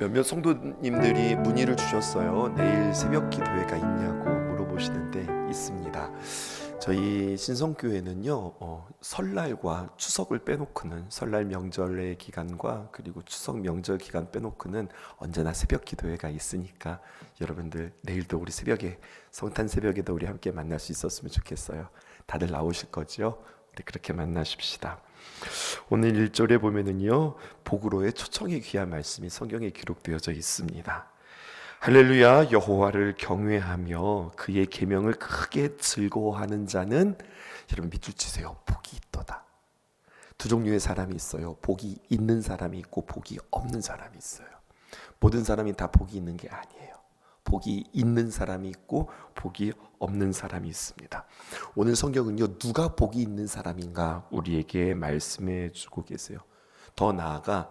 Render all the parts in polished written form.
몇몇 성도님들이 문의를 주셨어요. 내일 새벽 기도회가 있냐고 물어보시는데 있습니다. 저희 신성교회는요, 설날과 추석을 빼놓고는, 설날 명절의 기간과 그리고 추석 명절 기간 빼놓고는 언제나 새벽 기도회가 있으니까 여러분들 내일도 우리 새벽에, 성탄 새벽에도 우리 함께 만날 수 있었으면 좋겠어요. 다들 나오실 거죠? 우리 그렇게 만나십시다. 오늘 1절에 보면은요, 복으로의 초청이 귀한 말씀이 성경에 기록되어져 있습니다. 할렐루야, 여호와를 경외하며 그의 계명을 크게 즐거워하는 자는, 여러분 밑줄 치세요. 복이 있도다. 두 종류의 사람이 있어요. 복이 있는 사람이 있고 복이 없는 사람이 있어요. 모든 사람이 다 복이 있는 게 아니에요. 복이 있는 사람이 있고 복이 없는 사람이 있습니다. 오늘 성경은요, 누가 복이 있는 사람인가 우리에게 말씀해 주고 계세요. 더 나아가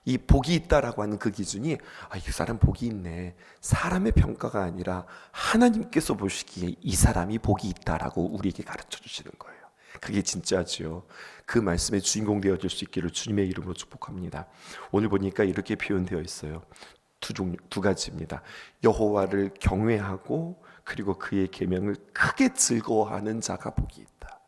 이 복이 있다라고 하는 그 기준이, 이 사람 복이 있네, 사람의 평가가 아니라 하나님께서 보시기에 이 사람이 복이 있다라고 우리에게 가르쳐 주시는 거예요. 그게 진짜지요. 그 말씀의 주인공 되어줄 수 있기를 주님의 이름으로 축복합니다. 오늘 보니까 이렇게 표현되어 있어요. 두 가지입니다. 여호와를 경외하고 그리고 그의 계명을 크게 즐거워하는 자가 복이 있다.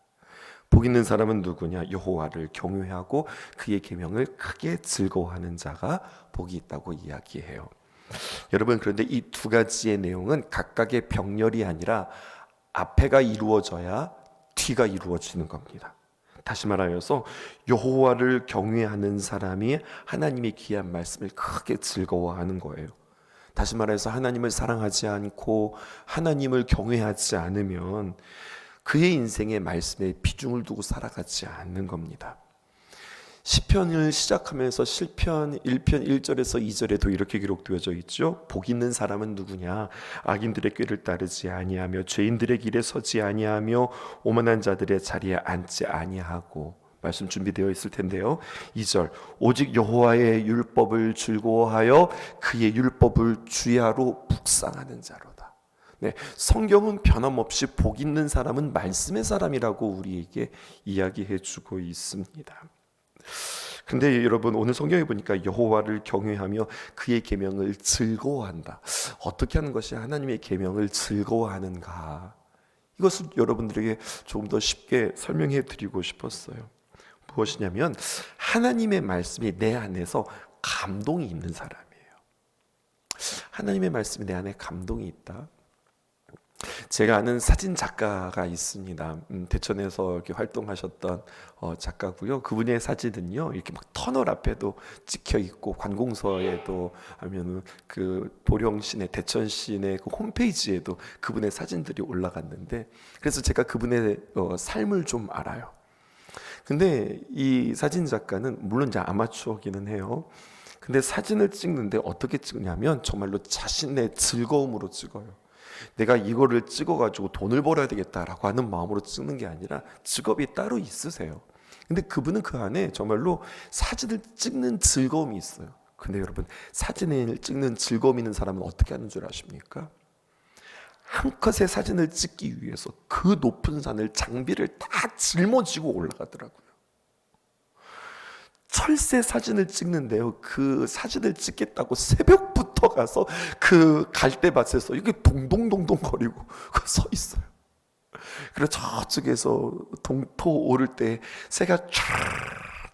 복 있는 사람은 누구냐? 여호와를 경외하고 그의 계명을 크게 즐거워하는 자가 복이 있다고 이야기해요. 여러분, 그런데 이 두 가지의 내용은 각각의 병렬이 아니라 앞에가 이루어져야 뒤가 이루어지는 겁니다. 다시 말하여서 여호와를 경외하는 사람이 하나님의 귀한 말씀을 크게 즐거워하는 거예요. 다시 말해서 하나님을 사랑하지 않고 하나님을 경외하지 않으면 그의 인생의 말씀에 비중을 두고 살아가지 않는 겁니다. 시편을 시작하면서 시편 1편 1절에서 2절에도 이렇게 기록되어져 있죠. 복 있는 사람은 누구냐? 악인들의 꾀를 따르지 아니하며 죄인들의 길에 서지 아니하며 오만한 자들의 자리에 앉지 아니하고, 말씀 준비되어 있을 텐데요. 2절, 오직 여호와의 율법을 즐거워하여 그의 율법을 주야로 묵상하는 자로다. 네, 성경은 변함없이 복 있는 사람은 말씀의 사람이라고 우리에게 이야기해 주고 있습니다. 근데 여러분, 오늘 성경에 보니까 여호와를 경외하며 그의 계명을 즐거워한다. 어떻게 하는 것이 하나님의 계명을 즐거워하는가? 이것을 여러분들에게 조금 더 쉽게 설명해 드리고 싶었어요. 무엇이냐면, 하나님의 말씀이 내 안에서 감동이 있는 사람이에요. 하나님의 말씀이 내 안에 감동이 있다. 제가 아는 사진 작가가 있습니다. 대천에서 이렇게 활동하셨던 작가고요. 그분의 사진은요, 이렇게 막 터널 앞에도 찍혀 있고 관공서에도, 아니면 그 보령시내, 대천시내 그 홈페이지에도 그분의 사진들이 올라갔는데, 그래서 제가 그분의 삶을 좀 알아요. 근데 이 사진 작가는 물론 이제 아마추어기는 해요. 근데 사진을 찍는데 어떻게 찍냐면 정말로 자신의 즐거움으로 찍어요. 내가 이거를 찍어가지고 돈을 벌어야 되겠다라고 하는 마음으로 찍는 게 아니라 직업이 따로 있으세요. 근데 그분은 그 안에 정말로 사진을 찍는 즐거움이 있어요. 근데 여러분, 사진을 찍는 즐거움 있는 사람은 어떻게 하는 줄 아십니까? 한 컷의 사진을 찍기 위해서 그 높은 산을, 장비를 다 짊어지고 올라가더라고요. 철새 사진을 찍는데요, 그 사진을 찍겠다고 새벽부터 가서 그 갈대밭에서 이렇게 동동동동 거리고 서 있어요. 그래서 저쪽에서 동토 오를 때 새가 쫙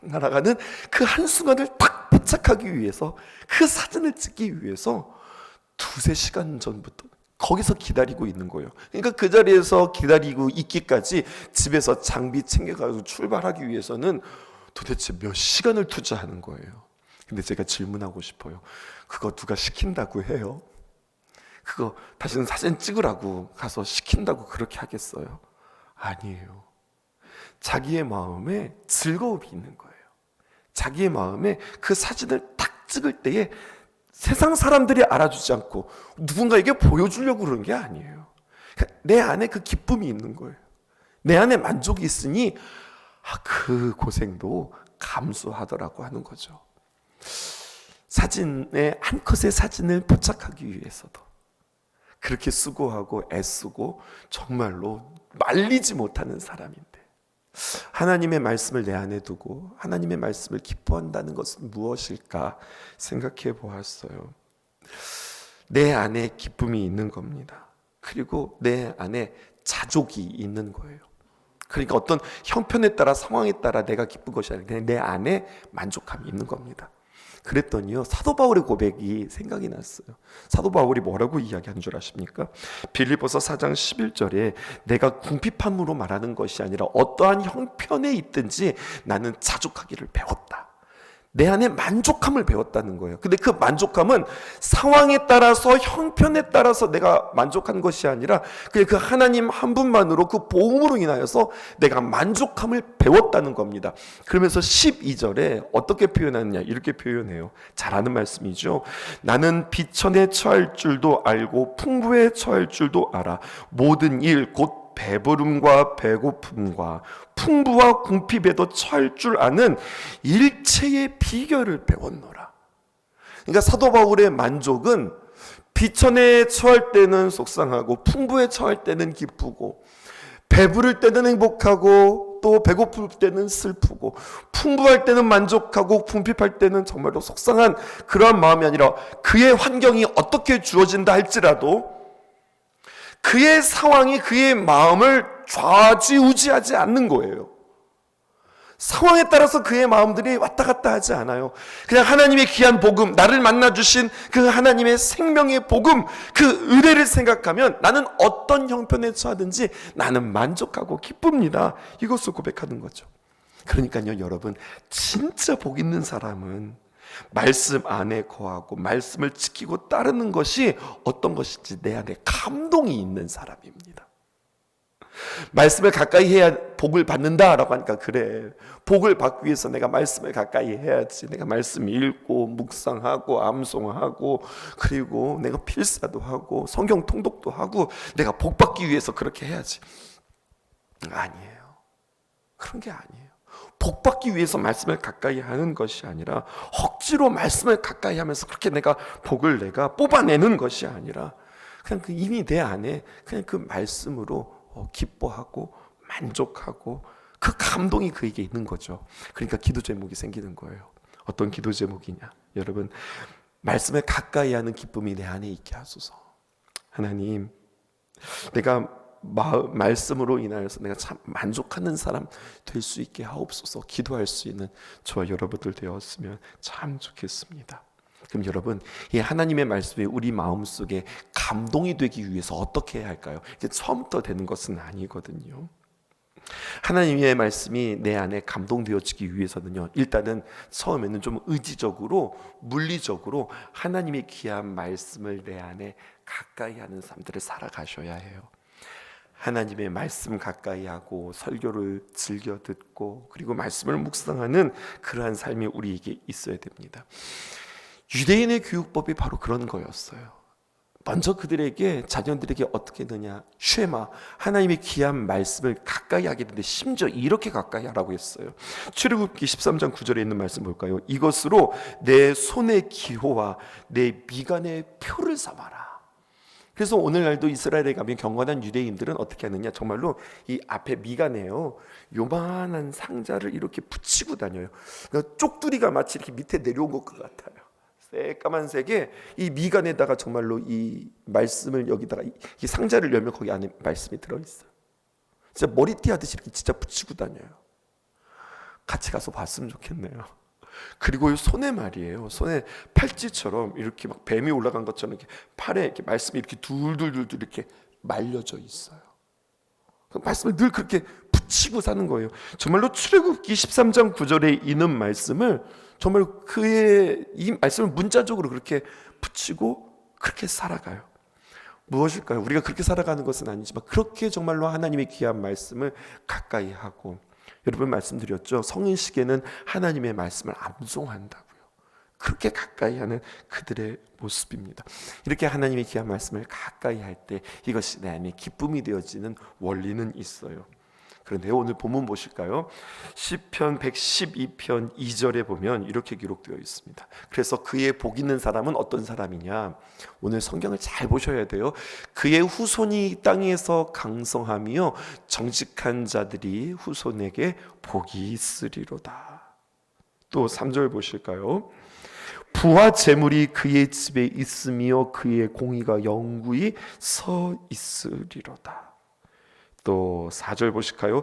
날아가는 그 한순간을 딱 포착하기 위해서, 그 사진을 찍기 위해서 두세 시간 전부터 거기서 기다리고 있는 거예요. 그러니까 그 자리에서 기다리고 있기까지 집에서 장비 챙겨가지고 출발하기 위해서는 도대체 몇 시간을 투자하는 거예요. 근데 제가 질문하고 싶어요. 그거 누가 시킨다고 해요? 그거 다시는 사진 찍으라고 가서 시킨다고 그렇게 하겠어요? 아니에요. 자기의 마음에 즐거움이 있는 거예요. 자기의 마음에 그 사진을 딱 찍을 때에 세상 사람들이 알아주지 않고 누군가에게 보여주려고 그런 게 아니에요. 내 안에 그 기쁨이 있는 거예요. 내 안에 만족이 있으니 그 고생도 감수하더라고 하는 거죠. 사진에 한 컷의 사진을 포착하기 위해서도 그렇게 수고하고 애쓰고 정말로 말리지 못하는 사람인데, 하나님의 말씀을 내 안에 두고 하나님의 말씀을 기뻐한다는 것은 무엇일까 생각해 보았어요. 내 안에 기쁨이 있는 겁니다. 그리고 내 안에 자족이 있는 거예요. 그러니까 어떤 형편에 따라 상황에 따라 내가 기쁜 것이 아니라 그냥 내 안에 만족감이 있는 겁니다. 그랬더니요, 사도 바울의 고백이 생각이 났어요. 사도 바울이 뭐라고 이야기한 줄 아십니까? 빌립보서 4장 11절에 내가 궁핍함으로 말하는 것이 아니라 어떠한 형편에 있든지 나는 자족하기를 배웠다. 내 안에 만족함을 배웠다는 거예요. 근데 그 만족함은 상황에 따라서 형편에 따라서 내가 만족한 것이 아니라 그냥 그 하나님 한 분만으로 그 복음으로 인하여서 내가 만족함을 배웠다는 겁니다. 그러면서 12절에 어떻게 표현하느냐 이렇게 표현해요. 잘 아는 말씀이죠. 나는 비천에 처할 줄도 알고 풍부에 처할 줄도 알아. 모든 일 곧 배부름과 배고픔과 풍부와 궁핍에도 처할 줄 아는 일체의 비결을 배웠노라. 그러니까 사도 바울의 만족은 비천에 처할 때는 속상하고 풍부에 처할 때는 기쁘고 배부를 때는 행복하고 또 배고플 때는 슬프고 풍부할 때는 만족하고 궁핍할 때는 정말로 속상한 그러한 마음이 아니라 그의 환경이 어떻게 주어진다 할지라도 그의 상황이 그의 마음을 좌지우지하지 않는 거예요. 상황에 따라서 그의 마음들이 왔다 갔다 하지 않아요. 그냥 하나님의 귀한 복음, 나를 만나주신 그 하나님의 생명의 복음, 그 은혜를 생각하면 나는 어떤 형편에 처하든지 나는 만족하고 기쁩니다. 이것을 고백하는 거죠. 그러니까요, 여러분, 진짜 복 있는 사람은 말씀 안에 거하고 말씀을 지키고 따르는 것이 어떤 것인지 내 안에 감동이 있는 사람입니다. 말씀을 가까이 해야 복을 받는다라고 하니까 그래, 복을 받기 위해서 내가 말씀을 가까이 해야지. 내가 말씀 읽고 묵상하고 암송하고 그리고 내가 필사도 하고 성경 통독도 하고 내가 복 받기 위해서 그렇게 해야지. 아니에요. 그런 게 아니에요. 복 받기 위해서 말씀을 가까이 하는 것이 아니라 억지로 말씀을 가까이 하면서 그렇게 내가 복을 내가 뽑아내는 것이 아니라 그냥 그 이미 내 안에 그냥 그 말씀으로 기뻐하고 만족하고 그 감동이 그에게 있는 거죠. 그러니까 기도 제목이 생기는 거예요. 어떤 기도 제목이냐? 여러분, 말씀을 가까이 하는 기쁨이 내 안에 있게 하소서. 하나님, 내가 말씀으로 인하여서 내가 참 만족하는 사람 될 수 있게 하옵소서. 기도할 수 있는 저와 여러분들 되었으면 참 좋겠습니다. 그럼 여러분, 이 하나님의 말씀이 우리 마음속에 감동이 되기 위해서 어떻게 해야 할까요? 이게 처음부터 되는 것은 아니거든요. 하나님의 말씀이 내 안에 감동되어지기 위해서는요, 일단은 처음에는 좀 의지적으로 물리적으로 하나님의 귀한 말씀을 내 안에 가까이 하는 삶들을 살아가셔야 해요. 하나님의 말씀 가까이 하고 설교를 즐겨 듣고 그리고 말씀을 묵상하는 그러한 삶이 우리에게 있어야 됩니다. 유대인의 교육법이 바로 그런 거였어요. 먼저 그들에게 자녀들에게 어떻게 했느냐, 쉐마, 하나님의 귀한 말씀을 가까이 하게 되는데 심지어 이렇게 가까이 하라고 했어요. 출애굽기 13장 9절에 있는 말씀 볼까요? 이것으로 내 손의 기호와 내 미간의 표를 삼아라. 그래서 오늘날도 이스라엘에 가면 경건한 유대인들은 어떻게 하느냐, 정말로 이 앞에 미간에요, 요만한 상자를 이렇게 붙이고 다녀요. 그러니까 쪽두리가 마치 이렇게 밑에 내려온 것 같아요. 새까만색에 이 미간에다가 정말로 이 말씀을 여기다가 이 상자를 열면 거기 안에 말씀이 들어있어요. 진짜 머리띠 하듯이 이렇게 진짜 붙이고 다녀요. 같이 가서 봤으면 좋겠네요. 그리고 이 손에 말이에요, 손에 팔찌처럼 이렇게 막 뱀이 올라간 것처럼 이렇게 팔에 이렇게 말씀이 이렇게 둘둘둘 이렇게 말려져 있어요. 그 말씀을 늘 그렇게 붙이고 사는 거예요. 정말로 출애굽기 13장 9절에 있는 말씀을 정말 그의 이 말씀을 문자적으로 그렇게 붙이고 그렇게 살아가요. 무엇일까요? 우리가 그렇게 살아가는 것은 아니지만 그렇게 정말로 하나님의 귀한 말씀을 가까이 하고, 여러분 말씀드렸죠, 성인식에는 하나님의 말씀을 암송한다고요. 그렇게 가까이 하는 그들의 모습입니다. 이렇게 하나님의 귀한 말씀을 가까이 할 때 이것이 내 안에 기쁨이 되어지는 원리는 있어요. 그런데 오늘 본문 보실까요? 시편 112편 2절에 보면 이렇게 기록되어 있습니다. 그래서 그의 복 있는 사람은 어떤 사람이냐? 오늘 성경을 잘 보셔야 돼요. 그의 후손이 땅에서 강성하며 정직한 자들이 후손에게 복이 있으리로다. 또 3절 보실까요? 부와 재물이 그의 집에 있으며 그의 공의가 영구히 서 있으리로다. 또 4절 보실까요?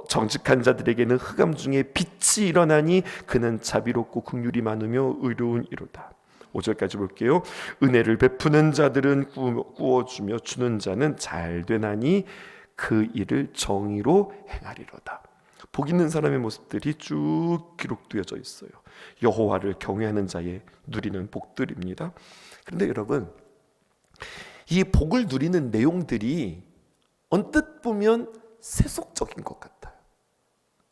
정직한 자들에게는 흑암 중에 빛이 일어나니 그는 자비롭고 긍휼이 많으며 의로운 이로다. 5절까지 볼게요. 은혜를 베푸는 자들은 구워주며 주는 자는 잘 되나니 그 일을 정의로 행하리로다. 복 있는 사람의 모습들이 쭉 기록되어져 있어요. 여호와를 경외하는 자의 누리는 복들입니다. 그런데 여러분, 이 복을 누리는 내용들이 언뜻 보면 세속적인 것 같아요.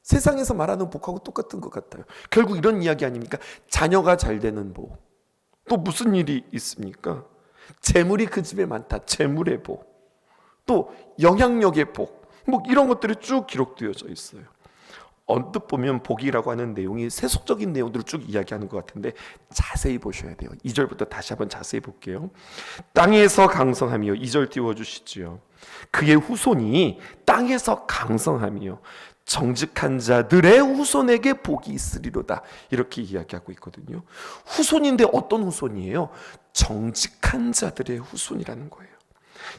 세상에서 말하는 복하고 똑같은 것 같아요. 결국 이런 이야기 아닙니까? 자녀가 잘 되는 복. 또 무슨 일이 있습니까? 재물이 그 집에 많다. 재물의 복. 또 영향력의 복. 뭐 이런 것들이 쭉 기록되어져 있어요. 언뜻 보면 복이라고 하는 내용이 세속적인 내용들을 쭉 이야기하는 것 같은데 자세히 보셔야 돼요. 2절부터 다시 한번 자세히 볼게요. 땅에서 강성하며 2절 띄워주시지요. 그의 후손이 땅에서 강성하며 정직한 자들의 후손에게 복이 있으리로다. 이렇게 이야기하고 있거든요. 후손인데 어떤 후손이에요? 정직한 자들의 후손이라는 거예요.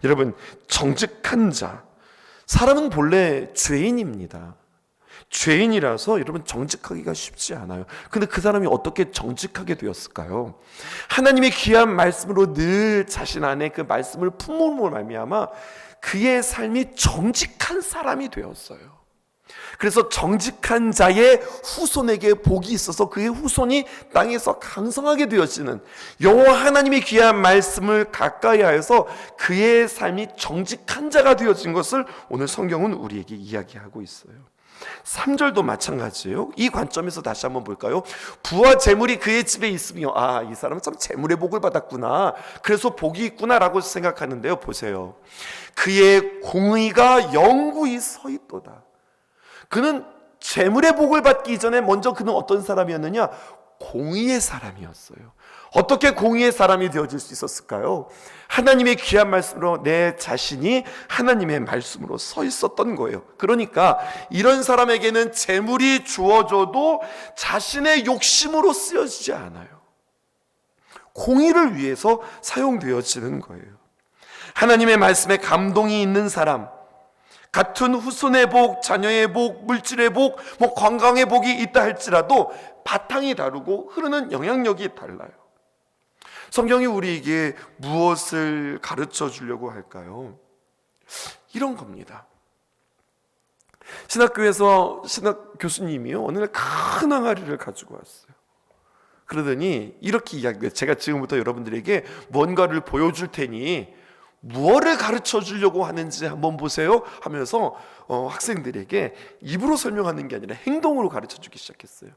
여러분, 정직한 자, 사람은 본래 죄인입니다. 죄인이라서 여러분 정직하기가 쉽지 않아요. 근데 그 사람이 어떻게 정직하게 되었을까요? 하나님의 귀한 말씀으로 늘 자신 안에 그 말씀을 품음으로 말미암아 그의 삶이 정직한 사람이 되었어요. 그래서 정직한 자의 후손에게 복이 있어서 그의 후손이 땅에서 강성하게 되어지는, 여호와 하나님의 귀한 말씀을 가까이 하여서 그의 삶이 정직한 자가 되어진 것을 오늘 성경은 우리에게 이야기하고 있어요. 3절도 마찬가지예요. 이 관점에서 다시 한번 볼까요? 부와 재물이 그의 집에 있으며, 이 사람은 참 재물의 복을 받았구나, 그래서 복이 있구나라고 생각하는데요, 보세요. 그의 공의가 영구히 서 있도다. 그는 재물의 복을 받기 이전에 먼저 그는 어떤 사람이었느냐? 공의의 사람이었어요. 어떻게 공의의 사람이 되어질 수 있었을까요? 하나님의 귀한 말씀으로 내 자신이 하나님의 말씀으로 서 있었던 거예요. 그러니까 이런 사람에게는 재물이 주어져도 자신의 욕심으로 쓰여지지 않아요. 공의를 위해서 사용되어지는 거예요. 하나님의 말씀에 감동이 있는 사람, 같은 후손의 복, 자녀의 복, 물질의 복, 건강의 복이 있다 할지라도 바탕이 다르고 흐르는 영향력이 달라요. 성경이 우리에게 무엇을 가르쳐 주려고 할까요? 이런 겁니다. 신학교에서 신학 교수님이요, 어느 날 큰 항아리를 가지고 왔어요. 그러더니 이렇게 이야기해요. 제가 지금부터 여러분들에게 뭔가를 보여줄 테니 무엇을 가르쳐 주려고 하는지 한번 보세요 하면서 학생들에게 입으로 설명하는 게 아니라 행동으로 가르쳐 주기 시작했어요.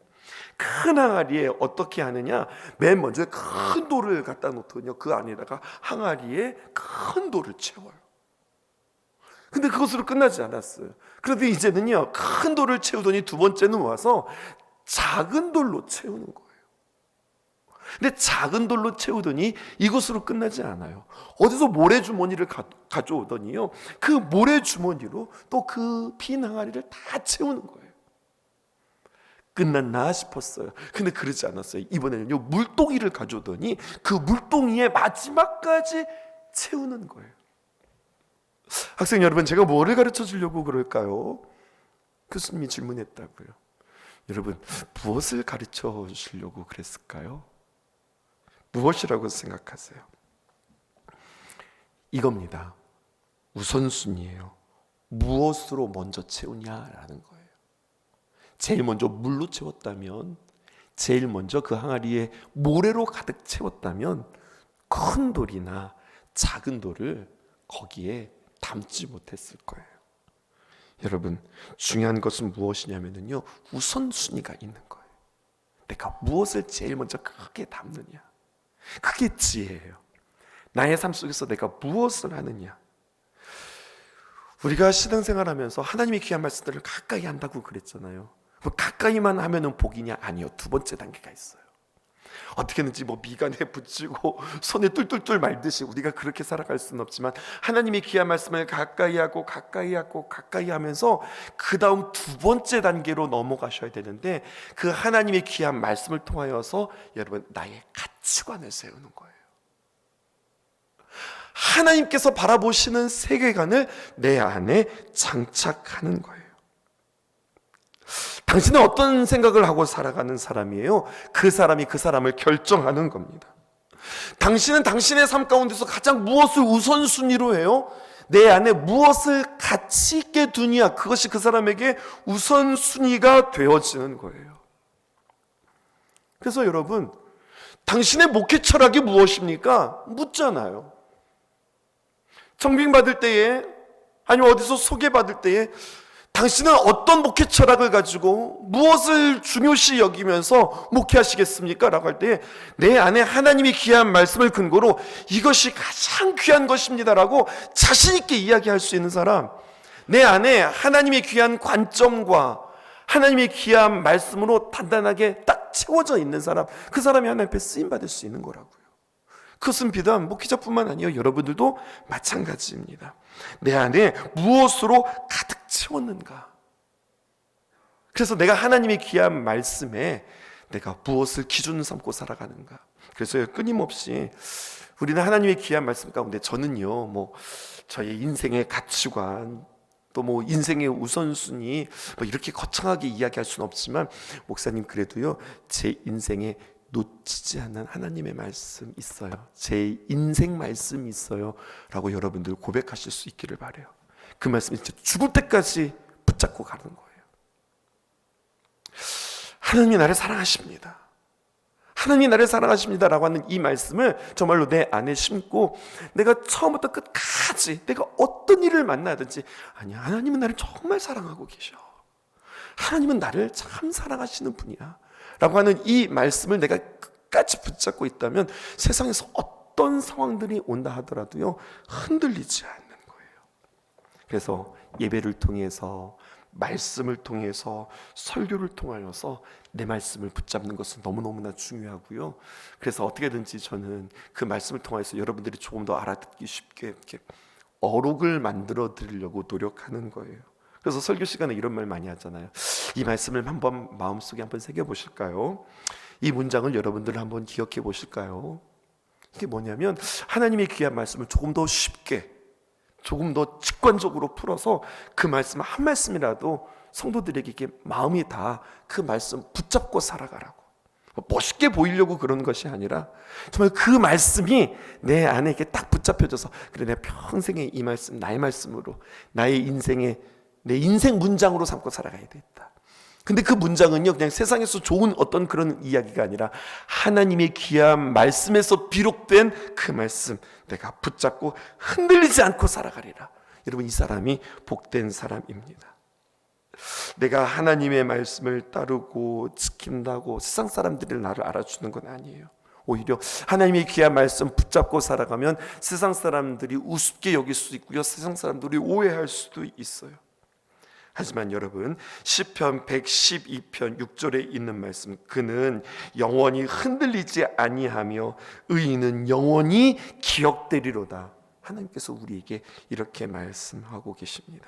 큰 항아리에 어떻게 하느냐, 맨 먼저 큰 돌을 갖다 놓더니요, 그 안에다가 항아리에 큰 돌을 채워요. 근데 그것으로 끝나지 않았어요. 그런데 이제는요, 큰 돌을 채우더니 두 번째는 와서 작은 돌로 채우는 거예요. 근데 작은 돌로 채우더니 이것으로 끝나지 않아요. 어디서 모래주머니를 가져오더니요, 그 모래주머니로 또 그 빈 항아리를 다 채우는 거예요. 끝났나 싶었어요. 근데 그러지 않았어요. 이번에는요, 물동이를 가져오더니 그 물동이에 마지막까지 채우는 거예요. 학생 여러분, 제가 뭐를 가르쳐 주려고 그럴까요? 교수님이 질문했다고요. 여러분, 무엇을 가르쳐 주시려고 그랬을까요? 무엇이라고 생각하세요? 이겁니다. 우선순위예요. 무엇으로 먼저 채우냐라는 거예요. 제일 먼저 물로 채웠다면, 제일 먼저 그 항아리에 모래로 가득 채웠다면 큰 돌이나 작은 돌을 거기에 담지 못했을 거예요. 여러분, 중요한 것은 무엇이냐면요, 우선순위가 있는 거예요. 내가 무엇을 제일 먼저 크게 담느냐, 그게 지혜예요. 나의 삶 속에서 내가 무엇을 하느냐. 우리가 신앙생활하면서 하나님의 귀한 말씀들을 가까이 한다고 그랬잖아요. 뭐 가까이만 하면은 복이냐? 아니요. 두 번째 단계가 있어요. 어떻게든지 뭐 미간에 붙이고 손에 뚫뚫뚫 말듯이 우리가 그렇게 살아갈 수는 없지만, 하나님의 귀한 말씀을 가까이 하고 가까이 하고 가까이 하면서 그 다음 두 번째 단계로 넘어가셔야 되는데, 그 하나님의 귀한 말씀을 통하여서 여러분 나의 가치관을 세우는 거예요. 하나님께서 바라보시는 세계관을 내 안에 장착하는 거예요. 당신은 어떤 생각을 하고 살아가는 사람이에요? 그 사람이 그 사람을 결정하는 겁니다. 당신은 당신의 삶 가운데서 가장 무엇을 우선순위로 해요? 내 안에 무엇을 가치 있게 두냐, 그것이 그 사람에게 우선순위가 되어지는 거예요. 그래서 여러분, 당신의 목회 철학이 무엇입니까? 묻잖아요. 청빙받을 때에, 아니면 어디서 소개받을 때에 당신은 어떤 목회 철학을 가지고 무엇을 중요시 여기면서 목회하시겠습니까? 라고 할 때 내 안에 하나님이 귀한 말씀을 근거로 이것이 가장 귀한 것입니다 라고 자신 있게 이야기할 수 있는 사람, 내 안에 하나님의 귀한 관점과 하나님의 귀한 말씀으로 단단하게 딱 채워져 있는 사람, 그 사람이 하나님 앞에 쓰임받을 수 있는 거라고요. 그것은 비단 목회자뿐만 아니에요. 여러분들도 마찬가지입니다. 내 안에 무엇으로 가득 채웠는가? 그래서 내가 하나님의 귀한 말씀에 내가 무엇을 기준 삼고 살아가는가? 그래서 끊임없이 우리는 하나님의 귀한 말씀 가운데, 저는요 뭐 저의 인생의 가치관, 또 뭐 인생의 우선순위, 뭐 이렇게 거창하게 이야기할 수는 없지만, 목사님 그래도요 제 인생에 놓치지 않는 하나님의 말씀 있어요, 제 인생 말씀이 있어요 라고 여러분들 고백하실 수 있기를 바라요. 그 말씀이 진짜 죽을 때까지 붙잡고 가는 거예요. 하나님이 나를 사랑하십니다, 하나님이 나를 사랑하십니다 라고 하는 이 말씀을 정말로 내 안에 심고, 내가 처음부터 끝까지 내가 어떤 일을 만나든지, 아니야, 하나님은 나를 정말 사랑하고 계셔, 하나님은 나를 참 사랑하시는 분이야 라고 하는 이 말씀을 내가 끝까지 붙잡고 있다면, 세상에서 어떤 상황들이 온다 하더라도요 흔들리지 않는 거예요. 그래서 예배를 통해서, 말씀을 통해서, 설교를 통하여서 내 말씀을 붙잡는 것은 너무너무나 중요하고요. 그래서 어떻게든지 저는 그 말씀을 통해서 여러분들이 조금 더 알아듣기 쉽게 이렇게 어록을 만들어 드리려고 노력하는 거예요. 그래서 설교 시간에 이런 말 많이 하잖아요. 이 말씀을 한번 마음속에 한번 새겨보실까요? 이 문장을 여러분들 한번 기억해 보실까요? 이게 뭐냐면, 하나님의 귀한 말씀을 조금 더 쉽게, 조금 더 직관적으로 풀어서 그 말씀 한 말씀이라도 성도들에게 이렇게 마음이 다 그 말씀 붙잡고 살아가라고, 멋있게 보이려고 그러는 것이 아니라 정말 그 말씀이 내 안에 이렇게 딱 붙잡혀져서, 그래 내가 평생에 이 말씀 나의 말씀으로, 나의 인생에 내 인생 문장으로 삼고 살아가야 되겠다. 근데 그 문장은요 그냥 세상에서 좋은 어떤 그런 이야기가 아니라 하나님의 귀한 말씀에서 비록된 그 말씀 내가 붙잡고 흔들리지 않고 살아가리라. 여러분, 이 사람이 복된 사람입니다. 내가 하나님의 말씀을 따르고 지킨다고 세상 사람들이 나를 알아주는 건 아니에요. 오히려 하나님의 귀한 말씀 붙잡고 살아가면 세상 사람들이 우습게 여길 수도 있고요, 세상 사람들이 오해할 수도 있어요. 하지만 여러분, 시편 112편 6절에 있는 말씀, 그는 영원히 흔들리지 아니하며 의인은 영원히 기억되리로다. 하나님께서 우리에게 이렇게 말씀하고 계십니다.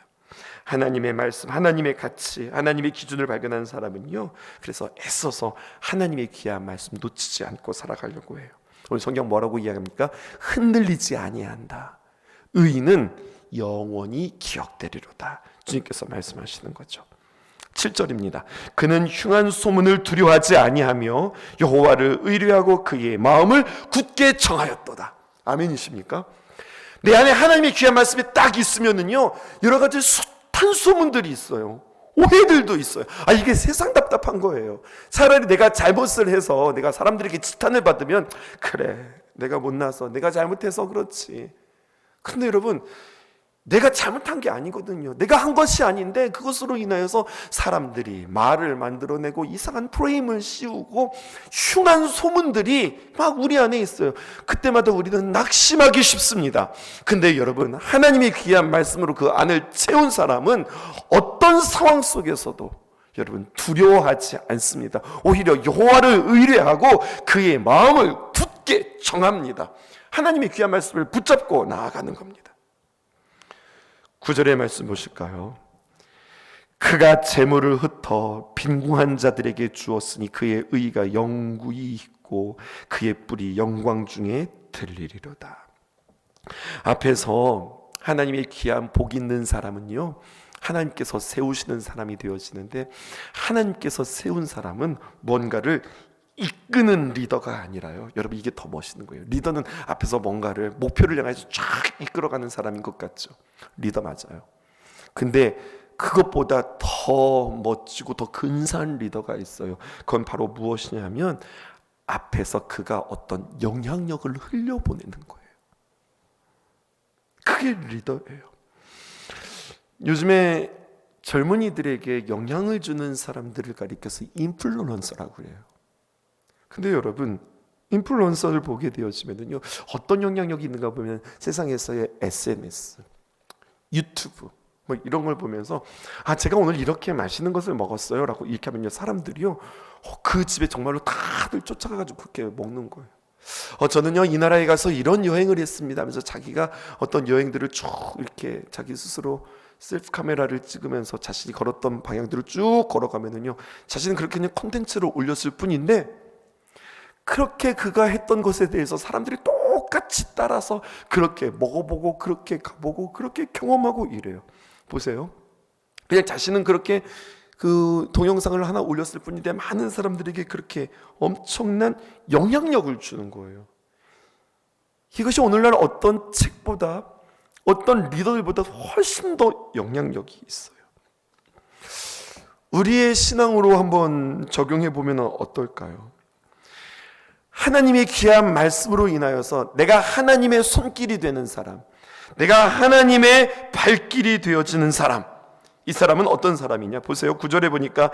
하나님의 말씀, 하나님의 가치, 하나님의 기준을 발견한 사람은요, 그래서 애써서 하나님의 귀한 말씀 놓치지 않고 살아가려고 해요. 오늘 성경 뭐라고 이야기합니까? 흔들리지 아니한다. 의인은 영원히 기억되리로다. 주님께서 말씀하시는 거죠. 7절입니다. 그는 흉한 소문을 두려워하지 아니하며 여호와를 의뢰하고 그의 마음을 굳게 정하였도다. 아멘이십니까? 내 안에 하나님의 귀한 말씀이 딱 있으면은요, 여러 가지 숱한 소문들이 있어요. 오해들도 있어요. 이게 세상 답답한 거예요. 차라리 내가 잘못을 해서 내가 사람들에게 지탄을 받으면, 그래 내가 못나서 내가 잘못해서 그렇지. 근데 여러분, 내가 잘못한 게 아니거든요. 내가 한 것이 아닌데 그것으로 인하여서 사람들이 말을 만들어내고 이상한 프레임을 씌우고 흉한 소문들이 막 우리 안에 있어요. 그때마다 우리는 낙심하기 쉽습니다. 근데 여러분, 하나님의 귀한 말씀으로 그 안을 채운 사람은 어떤 상황 속에서도 여러분 두려워하지 않습니다. 오히려 여호와를 의뢰하고 그의 마음을 굳게 정합니다. 하나님의 귀한 말씀을 붙잡고 나아가는 겁니다. 9절의 말씀 보실까요? 그가 재물을 흩어 빈궁한 자들에게 주었으니 그의 의가 영구히 있고 그의 뿔이 영광 중에 들리리로다. 앞에서 하나님의 귀한 복 있는 사람은요, 하나님께서 세우시는 사람이 되어지는데, 하나님께서 세운 사람은 뭔가를 이끄는 리더가 아니라요, 여러분 이게 더 멋있는 거예요. 리더는 앞에서 뭔가를 목표를 향해서 쫙 이끌어가는 사람인 것 같죠. 리더 맞아요. 근데 그것보다 더 멋지고 더 근사한 리더가 있어요. 그건 바로 무엇이냐면 앞에서 그가 어떤 영향력을 흘려보내는 거예요. 그게 리더예요. 요즘에 젊은이들에게 영향을 주는 사람들을 가리켜서 인플루언서라고 해요. 근데 여러분, 인플루언서를 보게 되어지면요, 어떤 영향력이 있는가 보면 세상에서의 SNS, 유튜브 뭐 이런 걸 보면서 제가 오늘 이렇게 맛있는 것을 먹었어요 라고 이렇게 하면요, 사람들이요 그 집에 정말로 다들 쫓아가가지고 그렇게 먹는 거예요. 저는요 이 나라에 가서 이런 여행을 했습니다 하면서 자기가 어떤 여행들을 쭉 이렇게 자기 스스로 셀프 카메라를 찍으면서 자신이 걸었던 방향들을 쭉 걸어가면은요, 자신은 그렇게 그냥 콘텐츠를 올렸을 뿐인데 그렇게 그가 했던 것에 대해서 사람들이 똑같이 따라서 그렇게 먹어보고 그렇게 가보고 그렇게 경험하고 이래요. 보세요. 그냥 자신은 그렇게 그 동영상을 하나 올렸을 뿐인데 많은 사람들에게 그렇게 엄청난 영향력을 주는 거예요. 이것이 오늘날 어떤 책보다 어떤 리더들보다 훨씬 더 영향력이 있어요. 우리의 신앙으로 한번 적용해 보면 어떨까요? 하나님의 귀한 말씀으로 인하여서 내가 하나님의 손길이 되는 사람, 내가 하나님의 발길이 되어지는 사람, 이 사람은 어떤 사람이냐? 보세요. 9절에 보니까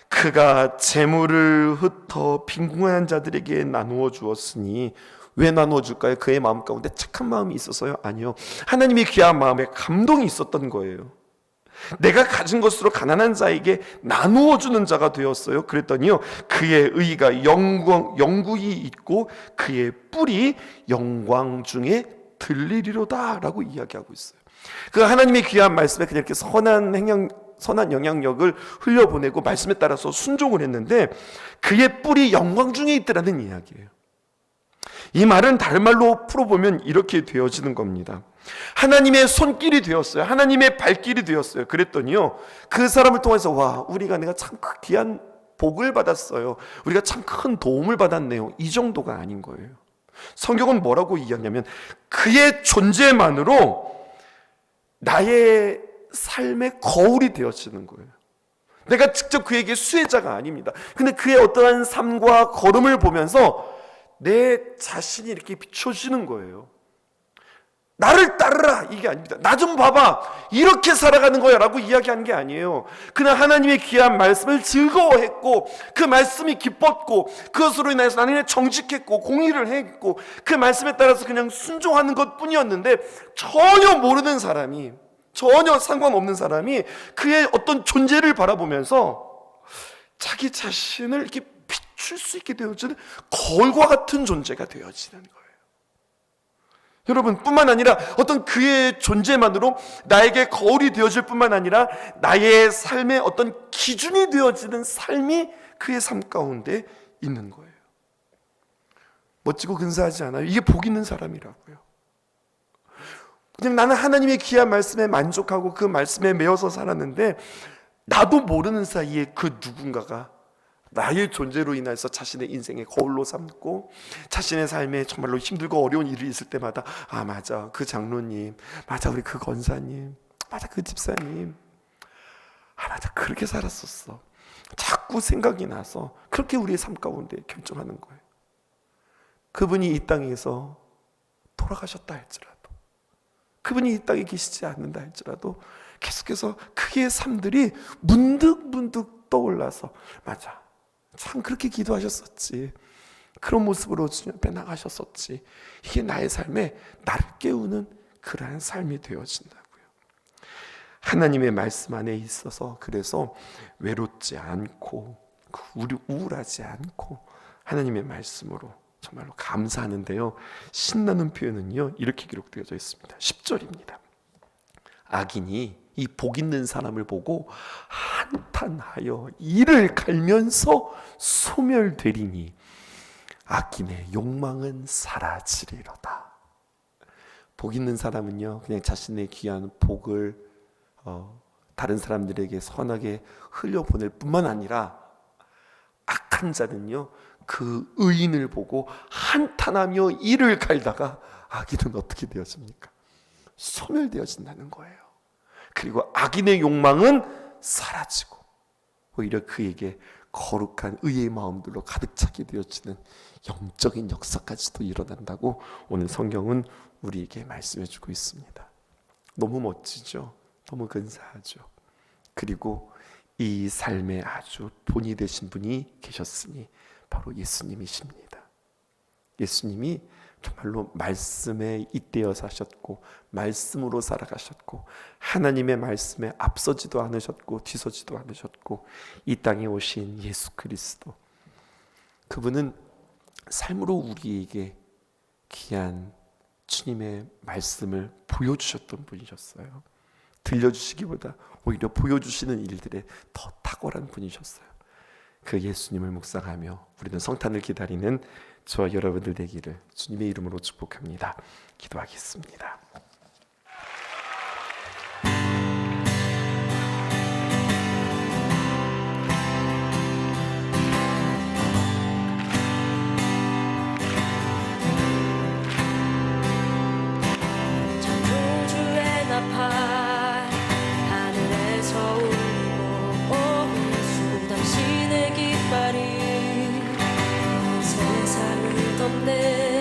그가 재물을 흩어 빈궁한 자들에게 나누어 주었으니, 왜 나누어 줄까요? 그의 마음 가운데 착한 마음이 있어서요? 아니요, 하나님의 귀한 마음에 감동이 있었던 거예요. 내가 가진 것으로 가난한 자에게 나누어 주는 자가 되었어요. 그랬더니요, 그의 의가 영구히 있고 그의 뿔이 영광 중에 들리리로다 라고 이야기하고 있어요. 그 하나님의 귀한 말씀에 그냥 이렇게 선한 영향력을 흘려보내고 말씀에 따라서 순종을 했는데 그의 뿔이 영광 중에 있더라는 이야기예요. 이 말은 다른 말로 풀어보면 이렇게 되어지는 겁니다. 하나님의 손길이 되었어요. 하나님의 발길이 되었어요. 그랬더니요, 그 사람을 통해서 내가 참 귀한 복을 받았어요. 우리가 참 큰 도움을 받았네요. 이 정도가 아닌 거예요. 성경은 뭐라고 이야기하냐면 그의 존재만으로 나의 삶의 거울이 되어지는 거예요. 내가 직접 그에게 수혜자가 아닙니다. 근데 그의 어떠한 삶과 걸음을 보면서 내 자신이 이렇게 비춰지는 거예요. 나를 따르라 이게 아닙니다. 나 좀 봐봐, 이렇게 살아가는 거야 라고 이야기한 게 아니에요. 그냥 하나님의 귀한 말씀을 즐거워했고 그 말씀이 기뻤고 그것으로 인해서 나는 정직했고 공의를 했고 그 말씀에 따라서 그냥 순종하는 것 뿐이었는데, 전혀 모르는 사람이, 전혀 상관없는 사람이 그의 어떤 존재를 바라보면서 자기 자신을 이렇게 비출 수 있게 되어지는 거울과 같은 존재가 되어지는 거예요. 여러분, 뿐만 아니라 어떤 그의 존재만으로 나에게 거울이 되어질 뿐만 아니라 나의 삶의 어떤 기준이 되어지는 삶이 그의 삶 가운데 있는 거예요. 멋지고 근사하지 않아요? 이게 복 있는 사람이라고요. 그냥 나는 하나님의 귀한 말씀에 만족하고 그 말씀에 매여서 살았는데 나도 모르는 사이에 그 누군가가 나의 존재로 인해서 자신의 인생의 거울로 삼고 자신의 삶에 정말로 힘들고 어려운 일이 있을 때마다 맞아, 그 장로님, 맞아, 우리 그 권사님, 맞아, 그 집사님, 맞아, 그렇게 살았었어. 자꾸 생각이 나서 그렇게 우리의 삶 가운데 결정하는 거예요. 그분이 이 땅에서 돌아가셨다 할지라도 그분이 이 땅에 계시지 않는다 할지라도 계속해서 그의 삶들이 문득문득 떠올라서, 맞아, 참 그렇게 기도하셨었지, 그런 모습으로 주님 앞에 나가셨었지, 이게 나의 삶에 나를 깨우는 그러한 삶이 되어진다고요. 하나님의 말씀 안에 있어서 그래서 외롭지 않고 우울하지 않고 하나님의 말씀으로 정말로 감사하는데요, 신나는 표현은요 이렇게 기록되어져 있습니다. 10절입니다. 악인이 이 복 있는 사람을 보고 한탄하여 이를 갈면서 소멸되리니 악인의 욕망은 사라지리로다. 복 있는 사람은요 그냥 자신의 귀한 복을 다른 사람들에게 선하게 흘려보낼 뿐만 아니라, 악한 자는요 그 의인을 보고 한탄하며 이를 갈다가 악인은 어떻게 되어집니까? 소멸되어진다는 거예요. 그리고 악인의 욕망은 사라지고 오히려 그에게 거룩한 의의 마음들로 가득 차게 되어지는 영적인 역사까지도 일어난다고 오늘 성경은 우리에게 말씀해 주고 있습니다. 너무 멋지죠? 너무 근사하죠? 그리고 이 삶에 아주 본이 되신 분이 계셨으니 바로 예수님이십니다. 예수님이 정말로 말씀에 잇대어 사셨고 말씀으로 살아가셨고 하나님의 말씀에 앞서지도 않으셨고 뒤서지도 않으셨고 이 땅에 오신 예수 그리스도, 그분은 삶으로 우리에게 귀한 주님의 말씀을 보여주셨던 분이셨어요. 들려주시기보다 오히려 보여주시는 일들에 더 탁월한 분이셨어요. 그 예수님을 묵상하며 우리는 성탄을 기다리는 저와 여러분들 되기를 주님의 이름으로 축복합니다. 기도하겠습니다. 창조주의 나팔 하늘에서 울리고 예수 당신의 깃발이 세상을 덮네.